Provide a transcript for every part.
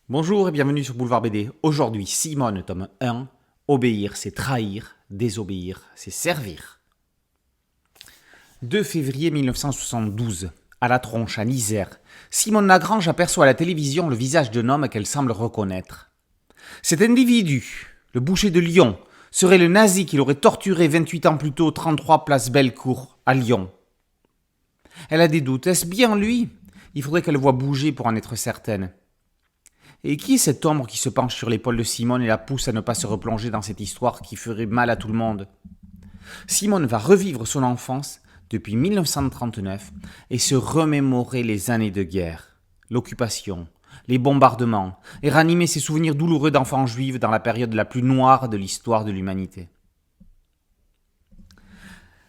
Bonjour et bienvenue sur Boulevard BD. Aujourd'hui, Simone, tome 1. Obéir, c'est trahir. Désobéir, c'est servir. 2 février 1972. À la tronche, à Isère, Simone Lagrange aperçoit à la télévision le visage d'un homme qu'elle semble reconnaître. Cet individu, le boucher de Lyon, serait le nazi qui l'aurait torturé 28 ans plus tôt, 33 place Bellecour, à Lyon. Elle a des doutes. Est-ce bien lui ? Il faudrait qu'elle le voie bouger pour en être certaine. Et qui est cette ombre qui se penche sur l'épaule de Simone et la pousse à ne pas se replonger dans cette histoire qui ferait mal à tout le monde ? Simone va revivre son enfance depuis 1939 et se remémorer les années de guerre, l'occupation, les bombardements, et ranimer ses souvenirs douloureux d'enfant juif dans la période la plus noire de l'histoire de l'humanité.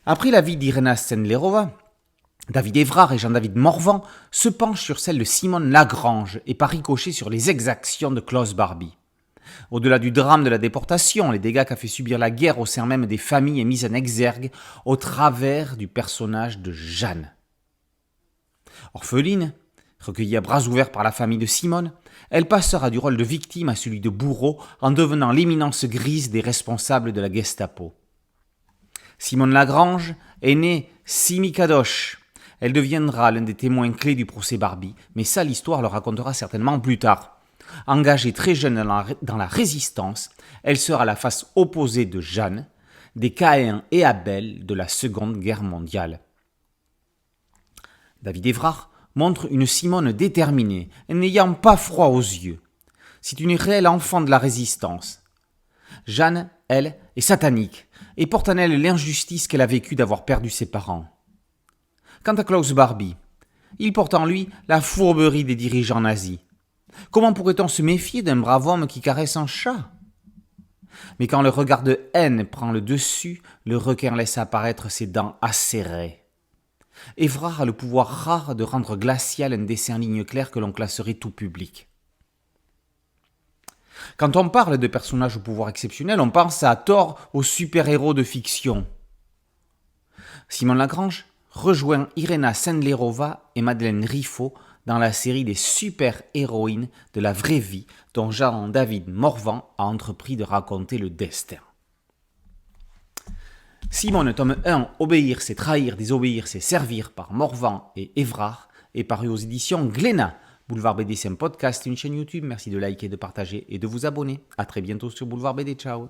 Après la vie d'Irena Sendlerova, David Évrard et Jean-David Morvan se penchent sur celle de Simone Lagrange et par ricochet sur les exactions de Klaus Barbie. Au-delà du drame de la déportation, les dégâts qu'a fait subir la guerre au sein même des familles est mis en exergue au travers du personnage de Jeanne. Orpheline, recueillie à bras ouverts par la famille de Simone, elle passera du rôle de victime à celui de bourreau en devenant l'éminence grise des responsables de la Gestapo. Simone Lagrange est née Simi Kadosh. Elle deviendra l'un des témoins clés du procès Barbie, mais ça l'histoire le racontera certainement plus tard. Engagée très jeune dans la résistance, elle sera la face opposée de Jeanne, des Caïn et Abel de la Seconde Guerre mondiale. David Évrard montre une Simone déterminée, n'ayant pas froid aux yeux. C'est une réelle enfant de la résistance. Jeanne, elle, est satanique et porte en elle l'injustice qu'elle a vécue d'avoir perdu ses parents. Quant à Klaus Barbie, il porte en lui la fourberie des dirigeants nazis. Comment pourrait-on se méfier d'un brave homme qui caresse un chat ? Mais quand le regard de haine prend le dessus, le requin laisse apparaître ses dents acérées. Évrard a le pouvoir rare de rendre glacial un dessin en ligne claire que l'on classerait tout public. Quand on parle de personnages au pouvoir exceptionnel, on pense à tort aux super-héros de fiction. Simone Lagrange rejoint Irena Sendlerova et Madeleine Riffaut dans la série des super-héroïnes de la vraie vie dont Jean-David Morvan a entrepris de raconter le destin. Simone, tome 1, Obéir, c'est trahir, désobéir, c'est servir, par Morvan et Évrard, est paru aux éditions Glénat. Boulevard BD, c'est un podcast, une chaîne YouTube. Merci de liker, de partager et de vous abonner. A très bientôt sur Boulevard BD. Ciao.